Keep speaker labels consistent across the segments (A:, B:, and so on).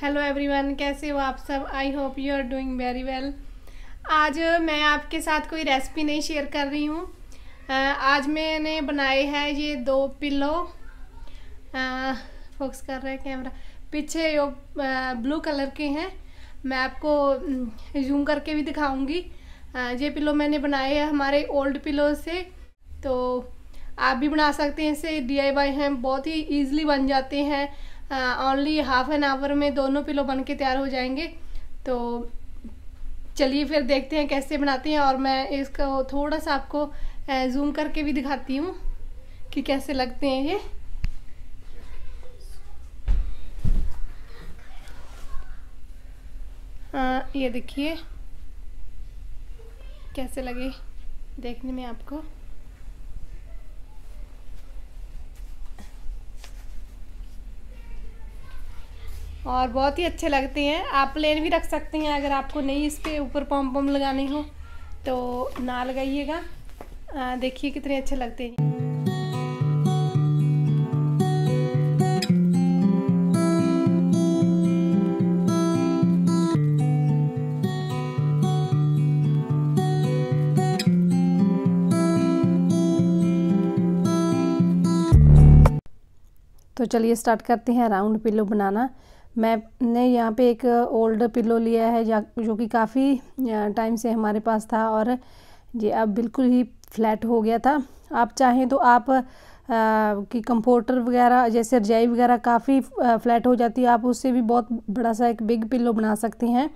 A: Hello everyone, कैसे हो आप सब। I hope you are doing very well. आज मैं आपके साथ कोई रेसिपी नहीं शेयर कर रही हूँ। आज मैंने बनाए हैं ये 2 पिलो। फोकस कर रहा है कैमरा। पीछे यो ब्लू कलर के हैं। मैं आपको जूम करके भी दिखाऊंगी। ये पिलो मैंने बनाए हैं हमारे ओल्ड पिलो से, तो आप भी बना सकते हैं। इसे DIY हैं, बहुत ही ईजिली बन जाते हैं। ओनली हाफ एन आवर में दोनों पिलो बन के तैयार हो जाएंगे। तो चलिए फिर देखते हैं कैसे बनाते हैं, और मैं इसको थोड़ा सा आपको जूम करके भी दिखाती हूँ कि कैसे लगते हैं ये। ये देखिए कैसे लगे देखने में आपको। और बहुत ही अच्छे लगते हैं। आप प्लेन भी रख सकते हैं, अगर आपको नहीं इस पे ऊपर पॉम पॉम लगाने हो तो ना लगाइएगा। देखिए कितने अच्छे लगते हैं। तो चलिए स्टार्ट करते हैं राउंड पिलो बनाना। मैंने यहाँ पे एक ओल्ड पिलो लिया है जो कि काफ़ी टाइम से हमारे पास था, और ये अब बिल्कुल ही फ्लैट हो गया था। आप चाहें तो आप कि कंफर्टर वगैरह जैसे रजाई वगैरह काफ़ी फ्लैट हो जाती है, आप उससे भी बहुत बड़ा सा एक बिग पिलो बना सकते हैं।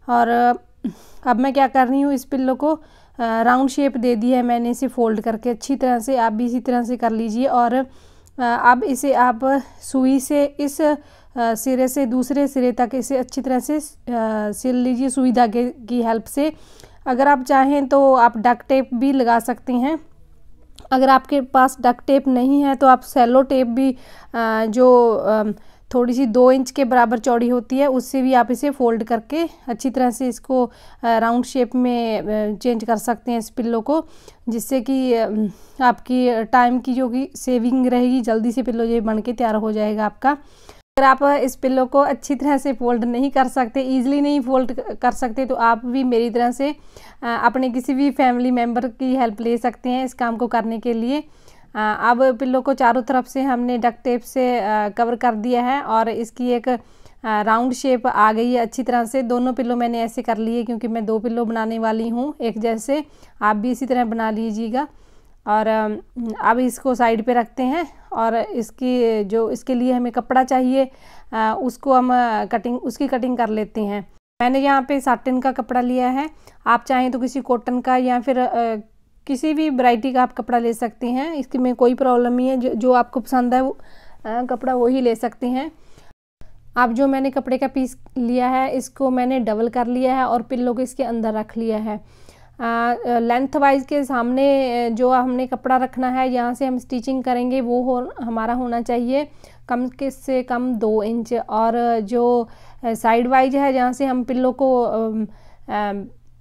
A: और अब मैं क्या कर रही हूँ, इस पिलो को राउंड शेप दे दी है मैंने इसे फोल्ड करके अच्छी तरह से। आप भी इसी तरह से कर लीजिए। और अब इसे आप सुई से इस सिरे से दूसरे सिरे तक इसे अच्छी तरह से सिल लीजिए सुई धागे की हेल्प से। अगर आप चाहें तो आप डक टेप भी लगा सकते हैं। अगर आपके पास डक टेप नहीं है तो आप सेलो टेप भी जो थोड़ी सी 2 इंच के बराबर चौड़ी होती है, उससे भी आप इसे फोल्ड करके अच्छी तरह से इसको राउंड शेप में चेंज कर सकते हैं इस पिल्लो को, जिससे कि आपकी टाइम की जो कि सेविंग रहेगी। जल्दी से पिल्लो ये बन के तैयार हो जाएगा आपका। अगर आप इस पिल्लो को अच्छी तरह से फोल्ड नहीं कर सकते, ईजिली नहीं फोल्ड कर सकते, तो आप भी मेरी तरह से अपने किसी भी फैमिली मेम्बर की हेल्प ले सकते हैं इस काम को करने के लिए। अब पिल्लो को चारों तरफ से हमने डक टेप से कवर कर दिया है, और इसकी एक राउंड शेप आ गई है अच्छी तरह से। दोनों पिल्लो मैंने ऐसे कर लिए क्योंकि मैं 2 पिल्लो बनाने वाली हूँ एक जैसे। आप भी इसी तरह बना लीजिएगा। और अब इसको साइड पे रखते हैं, और इसके लिए हमें कपड़ा चाहिए, उसको हम उसकी कटिंग कर लेते हैं। मैंने यहाँ पे साटिन का कपड़ा लिया है। आप चाहें तो किसी कॉटन का या फिर किसी भी वैरायटी का आप कपड़ा ले सकते हैं, इसकी में कोई प्रॉब्लम नहीं है। जो आपको पसंद है वो कपड़ा वही ले सकते हैं। अब जो मैंने कपड़े का पीस लिया है इसको मैंने डबल कर लिया है और पिल्लो को इसके अंदर रख लिया है। लेंथ वाइज के सामने जो हमने कपड़ा रखना है, यहाँ से हम स्टिचिंग करेंगे वो हमारा होना चाहिए कम से कम 2 इंच। और जो साइड वाइज है जहाँ से हम पिल्लो को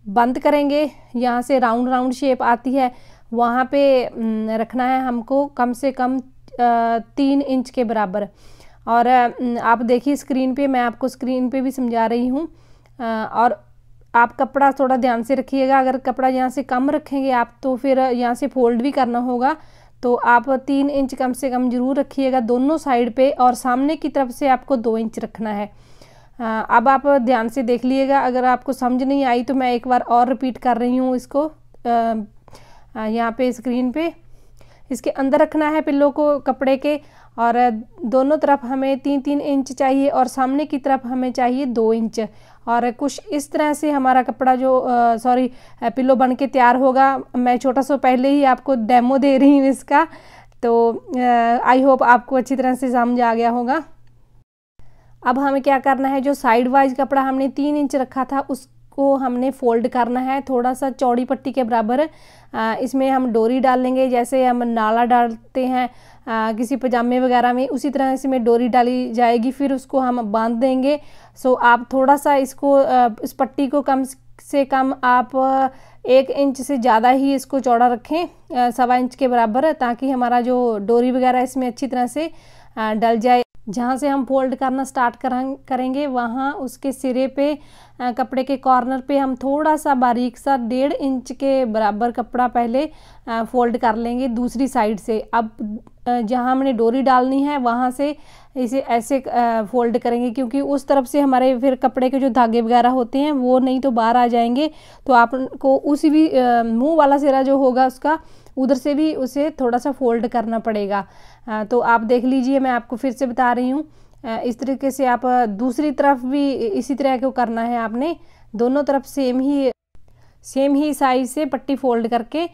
A: बंद करेंगे, यहाँ से राउंड शेप आती है, वहाँ पे रखना है हमको कम से कम 3 इंच के बराबर। और आप देखिए स्क्रीन पे, मैं आपको स्क्रीन पे भी समझा रही हूँ। और आप कपड़ा थोड़ा ध्यान से रखिएगा। अगर कपड़ा यहाँ से कम रखेंगे आप तो फिर यहाँ से फोल्ड भी करना होगा, तो आप 3 इंच कम से कम ज़रूर रखिएगा दोनों साइड पे, और सामने की तरफ से आपको 2 इंच रखना है। अब आप ध्यान से देख लीजिएगा। अगर आपको समझ नहीं आई तो मैं एक बार और रिपीट कर रही हूँ इसको। यहाँ पे स्क्रीन पे इसके अंदर रखना है पिल्लो को कपड़े के, और दोनों तरफ हमें 3-3 इंच चाहिए, और सामने की तरफ हमें चाहिए 2 इंच। और कुछ इस तरह से हमारा कपड़ा पिल्लो बन के तैयार होगा। मैं छोटा सा पहले ही आपको डेमो दे रही हूँ इसका, तो आई होप आपको अच्छी तरह से समझ आ गया होगा। अब हमें क्या करना है, जो साइड वाइज कपड़ा हमने 3 इंच रखा था उसको हमने फोल्ड करना है थोड़ा सा चौड़ी पट्टी के बराबर। इसमें हम डोरी डाल लेंगे, जैसे हम नाला डालते हैं किसी पजामे वगैरह में, उसी तरह इसमें डोरी डाली जाएगी, फिर उसको हम बांध देंगे। सो आप थोड़ा सा इसको इस पट्टी को कम से कम आप 1 इंच से ज़्यादा ही इसको चौड़ा रखें, 1.25 इंच के बराबर, ताकि हमारा जो डोरी वगैरह इसमें अच्छी तरह से डल जाए। जहाँ से हम फोल्ड करना स्टार्ट करेंगे वहाँ उसके सिरे पे कपड़े के कॉर्नर पे हम थोड़ा सा बारीक सा 1.5 इंच के बराबर कपड़ा पहले फोल्ड कर लेंगे दूसरी साइड से। अब जहाँ हमने डोरी डालनी है वहाँ से इसे ऐसे फोल्ड करेंगे, क्योंकि उस तरफ से हमारे फिर कपड़े के जो धागे वगैरह होते हैं वो नहीं तो बाहर आ जाएंगे। तो आपको उसी भी मुंह वाला सिरा जो होगा उसका उधर से भी उसे थोड़ा सा फोल्ड करना पड़ेगा। तो आप देख लीजिए, मैं आपको फिर से बता रही हूँ। इस तरीके से आप दूसरी तरफ भी इसी तरह को करना है। आपने दोनों तरफ सेम ही साइज से पट्टी फोल्ड करके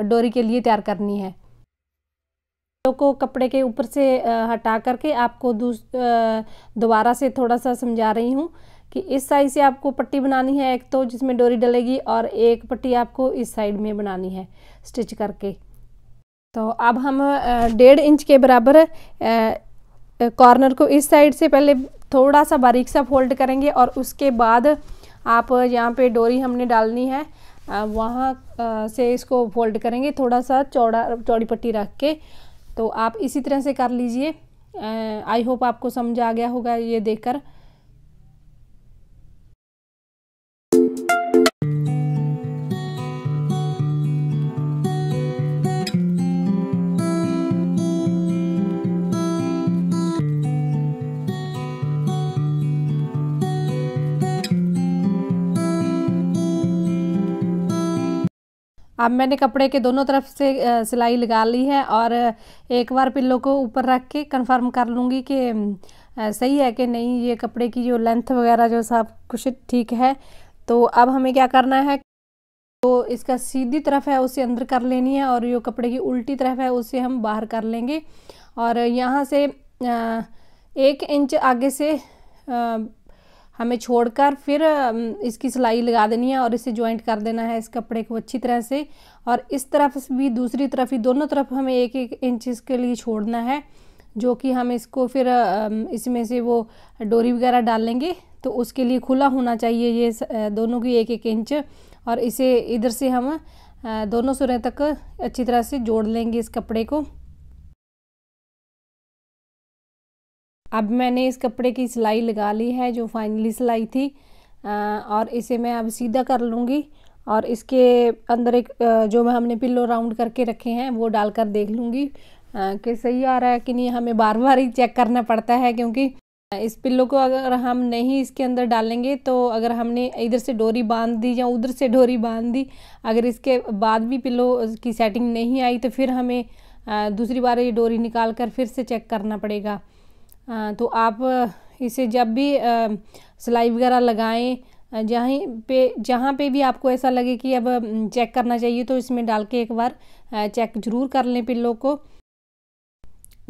A: डोरी के लिए तैयार करनी है। को कपड़े के ऊपर से हटा करके आपको दोबारा से थोड़ा सा समझा रही हूँ कि इस साइड से आपको पट्टी बनानी है, एक तो जिसमें डोरी डलेगी, और एक पट्टी आपको इस साइड में बनानी है स्टिच करके। तो अब हम 1.5 इंच के बराबर कॉर्नर को इस साइड से पहले थोड़ा सा बारीक सा फोल्ड करेंगे, और उसके बाद आप यहाँ पे डोरी हमने डालनी है वहाँ से इसको फोल्ड करेंगे थोड़ा सा चौड़ी पट्टी रख के। तो आप इसी तरह से कर लीजिए। आई होप आपको समझ आ गया होगा ये देखकर। अब मैंने कपड़े के दोनों तरफ से सिलाई लगा ली है, और एक बार पिल्लो को ऊपर रख के कंफर्म कर लूँगी कि सही है कि नहीं, ये कपड़े की जो लेंथ वगैरह जो सब कुछ ठीक है। तो अब हमें क्या करना है, तो इसका सीधी तरफ है उसे अंदर कर लेनी है, और जो कपड़े की उल्टी तरफ है उसे हम बाहर कर लेंगे। और यहाँ से 1 इंच आगे से हमें छोड़कर फिर इसकी सिलाई लगा देनी है, और इसे जॉइंट कर देना है इस कपड़े को अच्छी तरह से। और इस तरफ भी दूसरी तरफ ही दोनों तरफ हमें 1-1 इंच इसके लिए छोड़ना है, जो कि हम इसको फिर इसमें से वो डोरी वगैरह डालेंगे तो उसके लिए खुला होना चाहिए ये दोनों की 1-1 इंच। और इसे इधर से हम दोनों सिरे तक अच्छी तरह से जोड़ लेंगे इस कपड़े को। अब मैंने इस कपड़े की सिलाई लगा ली है जो फाइनली सिलाई थी, और इसे मैं अब सीधा कर लूँगी, और इसके अंदर एक जो हमने पिल्लो राउंड करके रखे हैं वो डालकर देख लूँगी कि सही आ रहा है कि नहीं। हमें बार बार ही चेक करना पड़ता है, क्योंकि इस पिल्लो को अगर हम नहीं इसके अंदर डालेंगे तो अगर हमने इधर से डोरी बांध दी या उधर से डोरी बांध दी, अगर इसके बाद भी पिल्लो की सेटिंग नहीं आई तो फिर हमें दूसरी बार ये डोरी निकाल कर फिर से चेक करना पड़ेगा। तो आप इसे जब भी सिलाई वगैरह लगाएं, जहाँ पे भी आपको ऐसा लगे कि अब चेक करना चाहिए तो इसमें डाल के एक बार चेक ज़रूर कर लें पिल्लो को।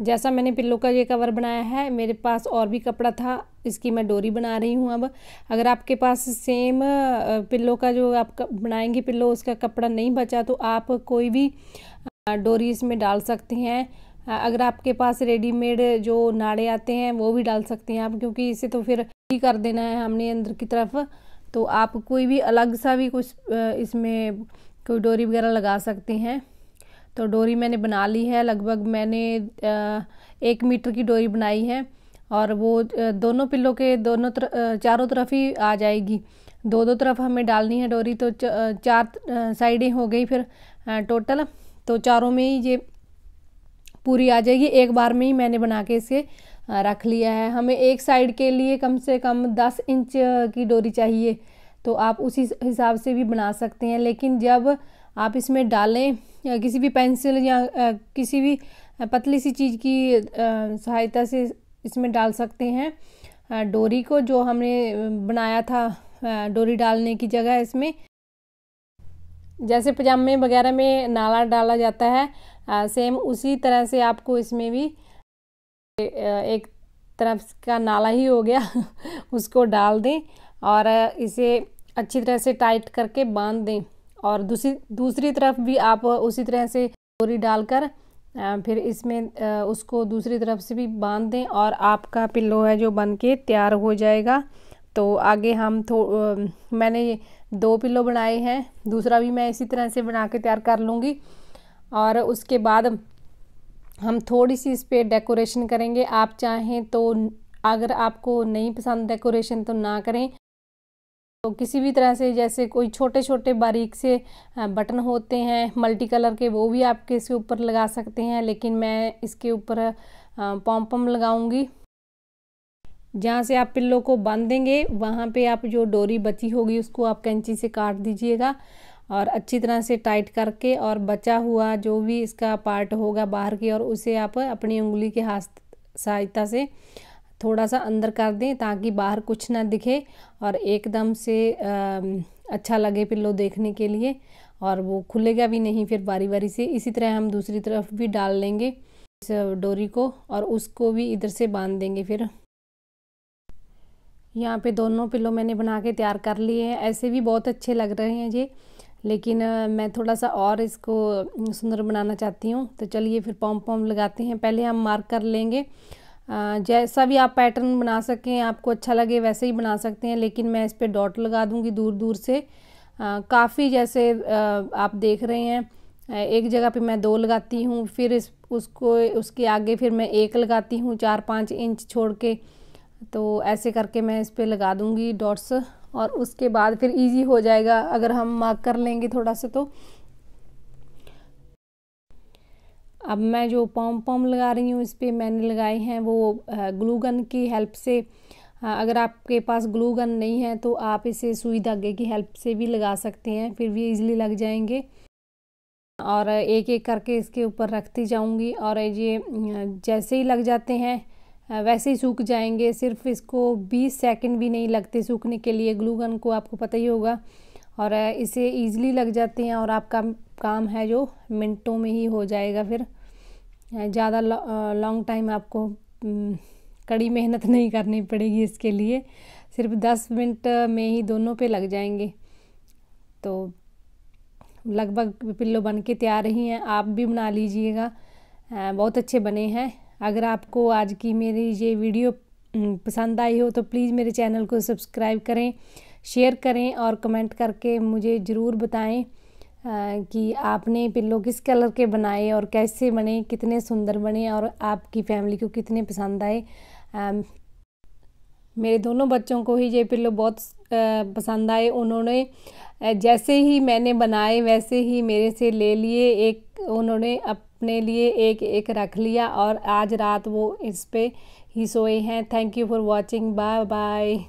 A: जैसा मैंने पिल्लो का ये कवर बनाया है, मेरे पास और भी कपड़ा था, इसकी मैं डोरी बना रही हूँ। अब अगर आपके पास सेम पिल्लो का जो आप बनाएंगे पिल्लो उसका कपड़ा नहीं बचा तो आप कोई भी डोरी इसमें डाल सकते हैं। अगर आपके पास रेडीमेड जो नाड़े आते हैं वो भी डाल सकते हैं आप, क्योंकि इसे तो फिर ही कर देना है हमने अंदर की तरफ। तो आप कोई भी अलग सा भी कुछ इसमें कोई डोरी वगैरह लगा सकते हैं। तो डोरी मैंने बना ली है, लगभग मैंने 1 मीटर की डोरी बनाई है, और वो दोनों पिल्लों के चारों तरफ ही आ जाएगी। 2-2 तरफ हमें डालनी है डोरी, तो 4 साइडें हो गई फिर टोटल, तो चारों में ही ये पूरी आ जाएगी। एक बार में ही मैंने बना के इसे रख लिया है। हमें एक साइड के लिए कम से कम 10 इंच की डोरी चाहिए, तो आप उसी हिसाब से भी बना सकते हैं। लेकिन जब आप इसमें डालें किसी भी पेंसिल या किसी भी पतली सी चीज़ की सहायता से इसमें डाल सकते हैं डोरी को, जो हमने बनाया था डोरी डालने की जगह इसमें। जैसे पजामे वगैरह में नाला डाला जाता है, सेम उसी तरह से आपको इसमें भी एक तरफ का नाला ही हो गया उसको डाल दें, और इसे अच्छी तरह से टाइट करके बांध दें। और दूसरी तरफ भी आप उसी तरह से डोरी डालकर फिर इसमें उसको दूसरी तरफ से भी बांध दें, और आपका पिल्लो है जो बन के तैयार हो जाएगा। तो आगे हम मैंने 2 पिल्लो बनाए हैं, दूसरा भी मैं इसी तरह से बना के तैयार कर लूँगी। और उसके बाद हम थोड़ी सी इस पर डेकोरेशन करेंगे। आप चाहें तो, अगर आपको नहीं पसंद डेकोरेशन तो ना करें। तो किसी भी तरह से, जैसे कोई छोटे छोटे बारीक से बटन होते हैं मल्टी कलर के, वो भी आपके इसके ऊपर लगा सकते हैं, लेकिन मैं इसके ऊपर पॉम पॉम लगाऊंगी। जहाँ से आप पिल्लो को बांधेंगे वहाँ पे आप जो डोरी बची होगी उसको आप कैंची से काट दीजिएगा और अच्छी तरह से टाइट करके, और बचा हुआ जो भी इसका पार्ट होगा बाहर की, और उसे आप अपनी उंगली के हाथ सहायता से थोड़ा सा अंदर कर दें ताकि बाहर कुछ ना दिखे और एकदम से अच्छा लगे पिल्लो देखने के लिए, और वो खुलेगा भी नहीं फिर बारी बारी से। इसी तरह हम दूसरी तरफ भी डाल लेंगे इस डोरी को और उसको भी इधर से बांध देंगे। फिर यहाँ पे दोनों पिल्लो मैंने बना के तैयार कर लिए हैं। ऐसे भी बहुत अच्छे लग रहे हैं ये, लेकिन मैं थोड़ा सा और इसको सुंदर बनाना चाहती हूँ। तो चलिए फिर पॉम पॉम लगाते हैं। पहले हम मार्क कर लेंगे, जैसा भी आप पैटर्न बना सकें, आपको अच्छा लगे वैसे ही बना सकते हैं, लेकिन मैं इस पर डॉट लगा दूंगी दूर दूर से। काफ़ी जैसे आप देख रहे हैं एक जगह पे मैं 2 लगाती हूँ, फिर उसको उसके आगे फिर मैं 1 लगाती हूँ 4-5 इंच छोड़ के। तो ऐसे करके मैं इस पर लगा दूंगी डॉट्स, और उसके बाद फिर इजी हो जाएगा अगर हम मार्क कर लेंगे थोड़ा सा। तो अब मैं जो पॉम पॉम लगा रही हूँ इस पर मैंने लगाए हैं वो ग्लू गन की हेल्प से। अगर आपके पास ग्लू गन नहीं है तो आप इसे सुई धागे की हेल्प से भी लगा सकते हैं, फिर भी इजीली लग जाएंगे। और एक एक करके इसके ऊपर रखती जाऊंगी, और ये जैसे ही लग जाते हैं वैसे ही सूख जाएंगे। सिर्फ इसको 20 सेकंड भी नहीं लगते सूखने के लिए, ग्लू गन को आपको पता ही होगा, और इसे ईज़िली लग जाते हैं और आपका काम है जो मिनटों में ही हो जाएगा। फिर ज़्यादा लॉन्ग टाइम आपको कड़ी मेहनत नहीं करनी पड़ेगी इसके लिए, सिर्फ 10 मिनट में ही दोनों पे लग जाएंगे। तो लगभग पिल्लो बन के तैयार ही हैं, आप भी बना लीजिएगा, बहुत अच्छे बने हैं। अगर आपको आज की मेरी ये वीडियो पसंद आई हो तो प्लीज़ मेरे चैनल को सब्सक्राइब करें, शेयर करें और कमेंट करके मुझे ज़रूर बताएं कि आपने पिल्लो किस कलर के बनाए और कैसे बने, कितने सुंदर बने और आपकी फैमिली को कितने पसंद आए। मेरे दोनों बच्चों को ही ये पिल्लो बहुत पसंद आए। उन्होंने जैसे ही मैंने बनाए वैसे ही मेरे से ले लिए, एक उन्होंने अपने लिए एक एक रख लिया और आज रात वो इस पे ही सोए हैं। Thank you for watching, bye bye.